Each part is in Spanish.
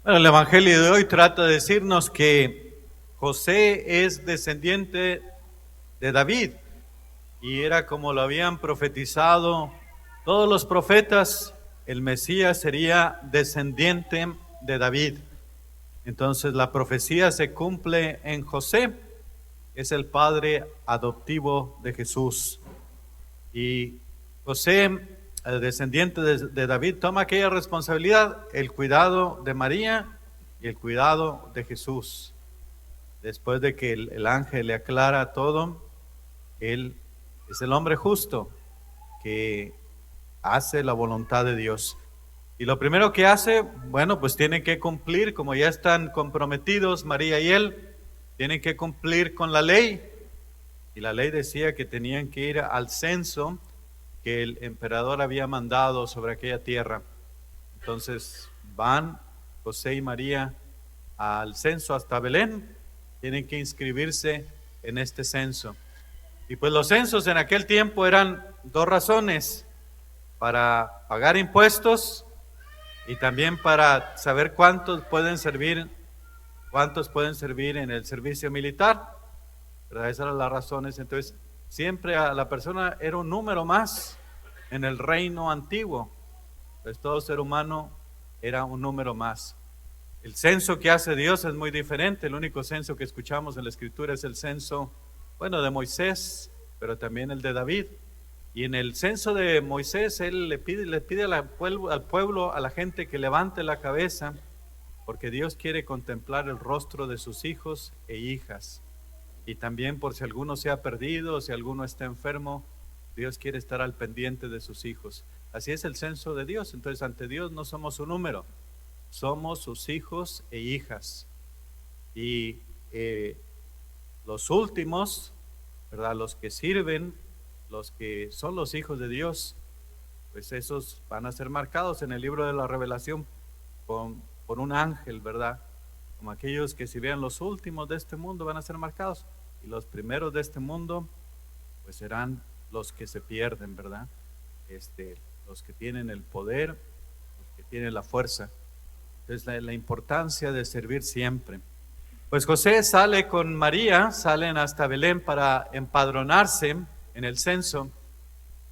Bueno, el Evangelio de hoy trata de decirnos que José es descendiente de David y era como lo habían profetizado todos los profetas, el Mesías sería descendiente de David. Entonces la profecía se cumple en José, es el padre adoptivo de Jesús. Y José, el descendiente de David, toma aquella responsabilidad, el cuidado de María y el cuidado de Jesús. Después de que el ángel le aclara todo, él es el hombre justo que hace la voluntad de Dios. Y lo primero que hace, bueno, pues tiene que cumplir, como ya están comprometidos María y él, tienen que cumplir con la ley. Y la ley decía que tenían que ir al censo que el emperador había mandado sobre aquella tierra. Entonces van José y María al censo hasta Belén, tienen que inscribirse en este censo. Y pues los censos en aquel tiempo eran dos razones: para pagar impuestos y también para saber cuántos pueden servir en el servicio militar. ¿Verdad? Esas eran las razones. Entonces, siempre a la persona era un número más en el reino antiguo. Pues todo ser humano era un número más. El censo que hace Dios es muy diferente. El único censo que escuchamos en la Escritura es el censo, bueno, de Moisés, pero también el de David. Y en el censo de Moisés, él le pide al pueblo, a la gente, que levante la cabeza, porque Dios quiere contemplar el rostro de sus hijos e hijas. Y también por si alguno se ha perdido, si alguno está enfermo, Dios quiere estar al pendiente de sus hijos. Así es el censo de Dios. Entonces, ante Dios no somos un número, somos sus hijos e hijas. Y los últimos, ¿verdad? Los que sirven, los que son los hijos de Dios, pues esos van a ser marcados en el libro de la Revelación por un ángel, ¿verdad? Como aquellos que si vean los últimos de este mundo van a ser marcados, y los primeros de este mundo pues serán los que se pierden, ¿verdad? Los que tienen el poder, los que tienen la fuerza. Entonces la importancia de servir siempre. Pues José sale con María, salen hasta Belén para empadronarse en el censo,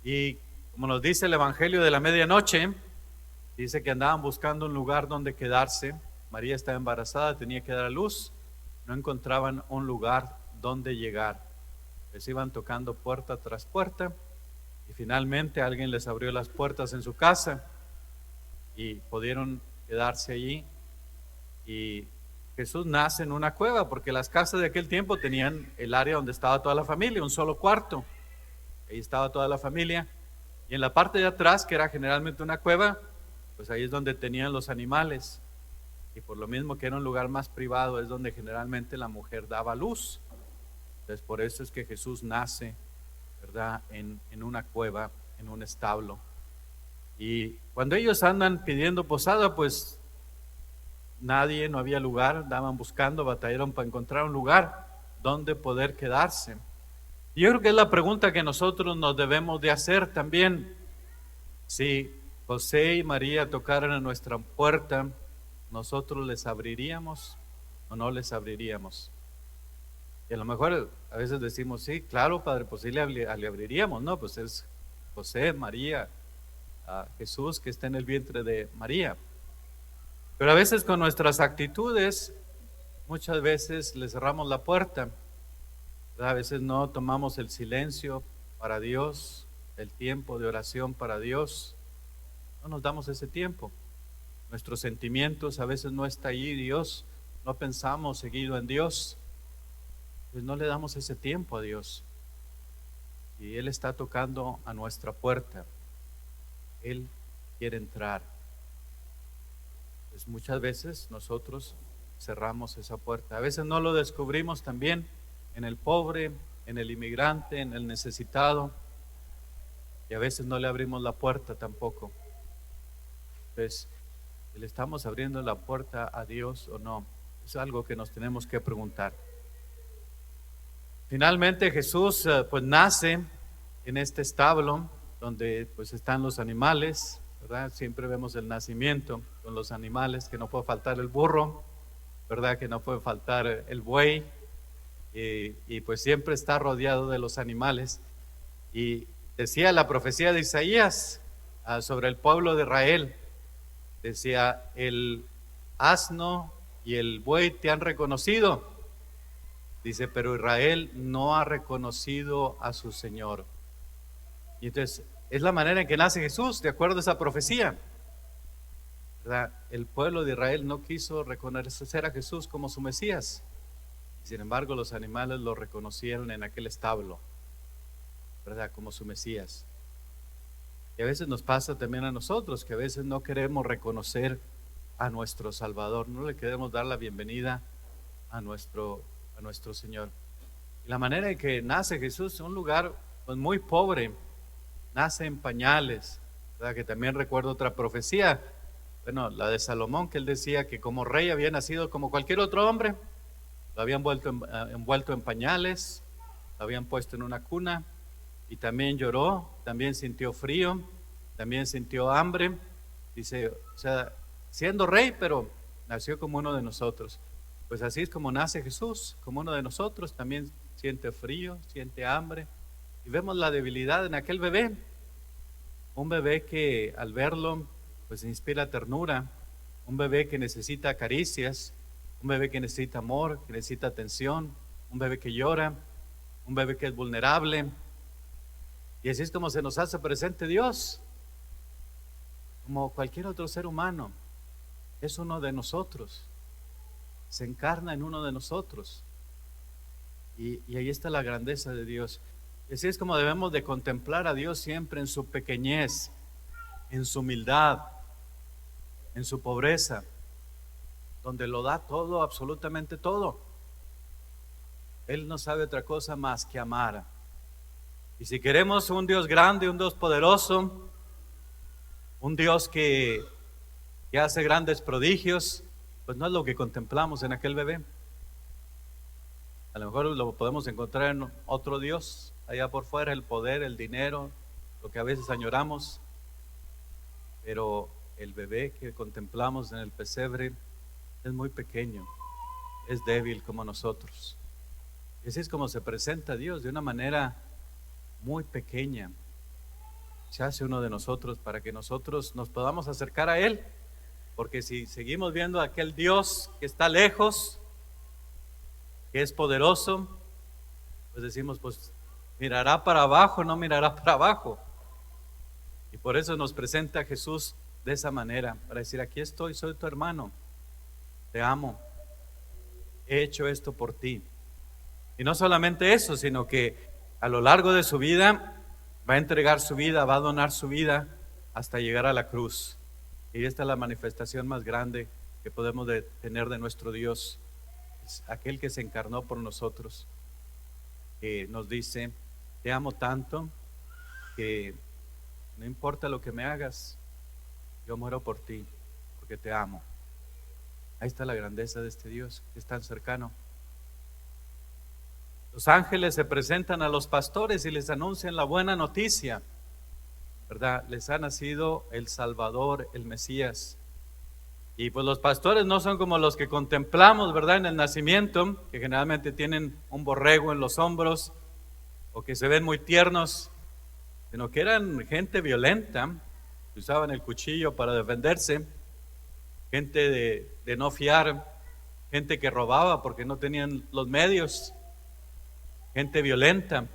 y como nos dice el Evangelio de la medianoche, dice que andaban buscando un lugar donde quedarse. María estaba embarazada, tenía que dar a luz, no encontraban un lugar donde llegar. Les iban tocando puerta tras puerta y finalmente alguien les abrió las puertas en su casa y pudieron quedarse allí. Y Jesús nace en una cueva, porque las casas de aquel tiempo tenían el área donde estaba toda la familia, un solo cuarto. Ahí estaba toda la familia. Y en la parte de atrás, que era generalmente una cueva, pues ahí es donde tenían los animales. Y por lo mismo que era un lugar más privado, es donde generalmente la mujer daba luz. Entonces por eso es que Jesús nace, ¿verdad? En una cueva, en un establo. Y cuando ellos andan pidiendo posada, pues nadie, no había lugar, andaban buscando, batallaron para encontrar un lugar donde poder quedarse. Y yo creo que es la pregunta que nosotros nos debemos de hacer también. Si José y María tocaran a nuestra puerta, ¿nosotros les abriríamos o no les abriríamos? Y a lo mejor a veces decimos, sí, claro, Padre, pues sí le abriríamos, ¿no? Pues es José, María, Jesús que está en el vientre de María. Pero a veces con nuestras actitudes, muchas veces le cerramos la puerta, ¿verdad? A veces no tomamos el silencio para Dios, el tiempo de oración para Dios. No nos damos ese tiempo. Nuestros sentimientos a veces no está ahí Dios, no pensamos seguido en Dios, pues no le damos ese tiempo a Dios. Y Él está tocando a nuestra puerta, Él quiere entrar. Pues muchas veces nosotros cerramos esa puerta. A veces no lo descubrimos también en el pobre, en el inmigrante, en el necesitado, y a veces no le abrimos la puerta tampoco. Entonces, ¿le estamos abriendo la puerta a Dios o no? Es algo que nos tenemos que preguntar. Finalmente Jesús pues nace en este establo donde pues están los animales, ¿verdad? Siempre vemos el nacimiento con los animales, que no puede faltar el burro, ¿verdad? Que no puede faltar el buey, y pues siempre está rodeado de los animales. Y decía la profecía de Isaías sobre el pueblo de Israel, decía, el asno y el buey te han reconocido, dice, pero Israel no ha reconocido a su Señor. Y entonces es la manera en que nace Jesús, de acuerdo a esa profecía, ¿verdad? El pueblo de Israel no quiso reconocer a Jesús como su Mesías. Sin embargo, los animales lo reconocieron en aquel establo, ¿verdad? Como su Mesías. Y a veces nos pasa también a nosotros, que a veces no queremos reconocer a nuestro Salvador, no le queremos dar la bienvenida a nuestro Señor. Y la manera en que nace Jesús es un lugar pues, muy pobre, nace en pañales, ¿verdad? Que también recuerdo otra profecía, bueno, la de Salomón, que él decía que como rey había nacido como cualquier otro hombre, lo habían envuelto en pañales, lo habían puesto en una cuna, y también lloró, también sintió frío, también sintió hambre, dice, o sea, siendo rey, pero nació como uno de nosotros. Pues así es como nace Jesús, como uno de nosotros, también siente frío, siente hambre, y vemos la debilidad en aquel bebé, un bebé que al verlo, pues inspira ternura, un bebé que necesita caricias, un bebé que necesita amor, que necesita atención, un bebé que llora, un bebé que es vulnerable. Y así es como se nos hace presente Dios, como cualquier otro ser humano, es uno de nosotros, se encarna en uno de nosotros, y ahí está la grandeza de Dios. Y así es como debemos de contemplar a Dios siempre en su pequeñez, en su humildad, en su pobreza, donde lo da todo, absolutamente todo. Él no sabe otra cosa más que amar. Y si queremos un Dios grande, un Dios poderoso, un Dios que hace grandes prodigios, pues no es lo que contemplamos en aquel bebé. A lo mejor lo podemos encontrar en otro Dios, allá por fuera, el poder, el dinero, lo que a veces añoramos, pero el bebé que contemplamos en el pesebre es muy pequeño, es débil como nosotros. Y así es como se presenta Dios, de una manera muy pequeña. Se hace uno de nosotros para que nosotros nos podamos acercar a Él, porque si seguimos viendo a aquel Dios que está lejos, que es poderoso, pues decimos, pues mirará para abajo, no mirará para abajo. Y por eso nos presenta a Jesús de esa manera, para decir, aquí estoy, soy tu hermano, te amo, he hecho esto por ti. Y no solamente eso, sino que a lo largo de su vida va a entregar su vida, va a donar su vida hasta llegar a la cruz. Y esta es la manifestación más grande que podemos tener de nuestro Dios, es aquel que se encarnó por nosotros, que nos dice, te amo tanto que no importa lo que me hagas, yo muero por ti, porque te amo. Ahí está la grandeza de este Dios que es tan cercano. Los ángeles se presentan a los pastores y les anuncian la buena noticia, ¿verdad? Les ha nacido el Salvador, el Mesías. Y pues los pastores no son como los que contemplamos, ¿verdad? En el nacimiento, que generalmente tienen un borrego en los hombros o que se ven muy tiernos, sino que eran gente violenta, que usaban el cuchillo para defenderse, gente de no fiar, gente que robaba porque no tenían los medios, gente violenta.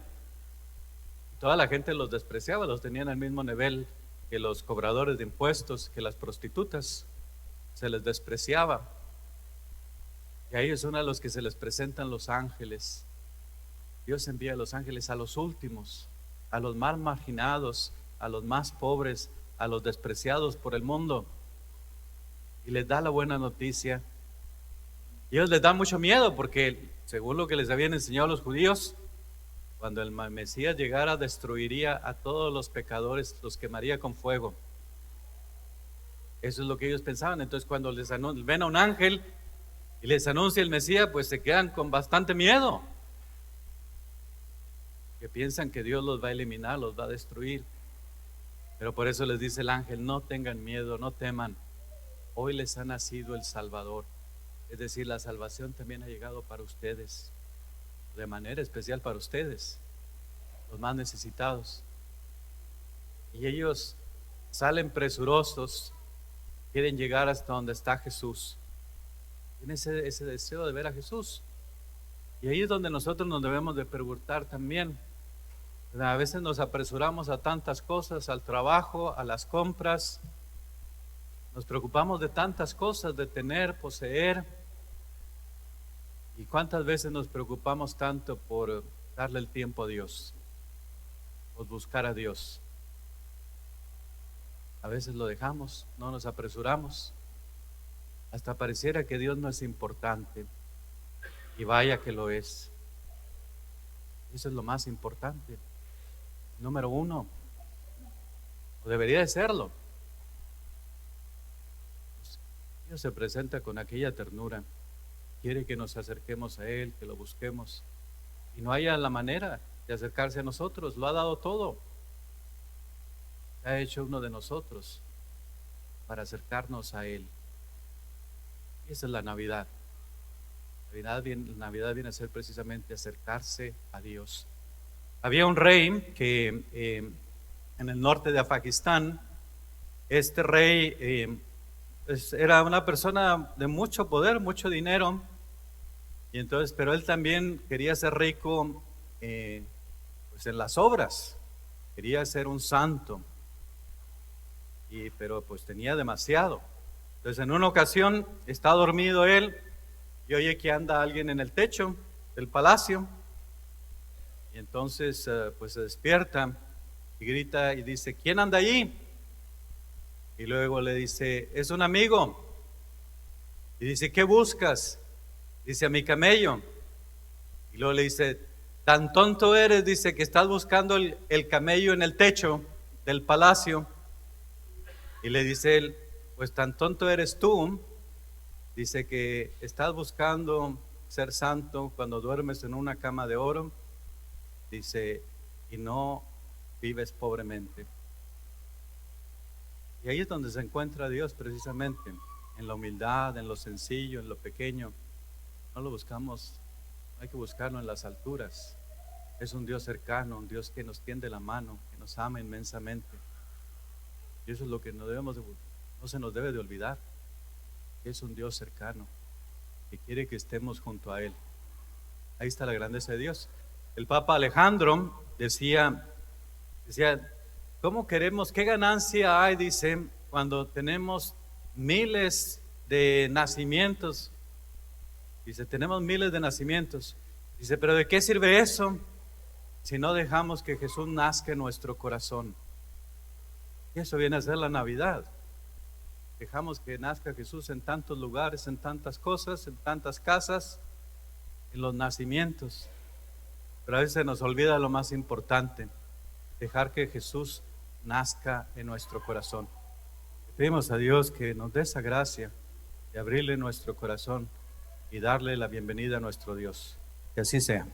Toda la gente los despreciaba, los tenían al mismo nivel que los cobradores de impuestos, que las prostitutas, se les despreciaba. Y a ellos son a los que se les presentan los ángeles. Dios envía a los ángeles a los últimos, a los más marginados, a los más pobres, a los despreciados por el mundo, y les da la buena noticia. Y ellos les da mucho miedo porque, según lo que les habían enseñado los judíos, cuando el Mesías llegara, destruiría a todos los pecadores, los quemaría con fuego. Eso es lo que ellos pensaban. Entonces, cuando ven a un ángel y les anuncia el Mesías, pues se quedan con bastante miedo, que piensan que Dios los va a eliminar, los va a destruir. Pero por eso les dice el ángel, no tengan miedo, no teman. Hoy les ha nacido el Salvador. Es decir, la salvación también ha llegado para ustedes, de manera especial para ustedes, los más necesitados. Y ellos salen presurosos, quieren llegar hasta donde está Jesús. Tienen ese deseo de ver a Jesús. Y ahí es donde nosotros nos debemos de preguntar también. A veces nos apresuramos a tantas cosas, al trabajo, a las compras. Nos preocupamos de tantas cosas, de tener, poseer. ¿Y cuántas veces nos preocupamos tanto por darle el tiempo a Dios, por buscar a Dios? A veces lo dejamos, no nos apresuramos. Hasta pareciera que Dios no es importante. Y vaya que lo es. Eso es lo más importante. Número uno. O debería de serlo. Dios se presenta con aquella ternura. Quiere que nos acerquemos a Él, que lo busquemos. Y no haya la manera de acercarse a nosotros. Lo ha dado todo. Se ha hecho uno de nosotros para acercarnos a Él. Y esa es la Navidad. Navidad viene a ser precisamente acercarse a Dios. Había un rey que en el norte de Afganistán, este rey era una persona de mucho poder, mucho dinero, y entonces, pero él también quería ser rico pues en las obras, quería ser un santo, pero pues tenía demasiado. Entonces en una ocasión está dormido él y oye que anda alguien en el techo del palacio, y entonces pues se despierta y grita y dice, ¿quién anda allí? Y luego le dice, es un amigo. Y dice, ¿qué buscas? Dice, a mi camello. Y luego le dice, tan tonto eres, dice, que estás buscando el camello en el techo del palacio. Y le dice él, pues tan tonto eres tú, dice, que estás buscando ser santo cuando duermes en una cama de oro, dice, y no vives pobremente. Y ahí es donde se encuentra Dios precisamente, en la humildad, en lo sencillo, en lo pequeño. No lo buscamos, hay que buscarlo en las alturas. Es un Dios cercano, un Dios que nos tiende la mano, que nos ama inmensamente. Y eso es lo que no se nos debe de olvidar. Que es un Dios cercano, que quiere que estemos junto a Él. Ahí está la grandeza de Dios. El Papa Alejandro decía, ¿cómo queremos, qué ganancia hay, dice, cuando tenemos miles de nacimientos? Dice, tenemos miles de nacimientos. Dice, pero ¿de qué sirve eso si no dejamos que Jesús nazca en nuestro corazón? Y eso viene a ser la Navidad. Dejamos que nazca Jesús en tantos lugares, en tantas cosas, en tantas casas, en los nacimientos. Pero a veces nos olvida lo más importante, dejar que Jesús nazca en nuestro corazón. Pedimos a Dios que nos dé esa gracia de abrirle nuestro corazón y darle la bienvenida a nuestro Dios. Que así sea.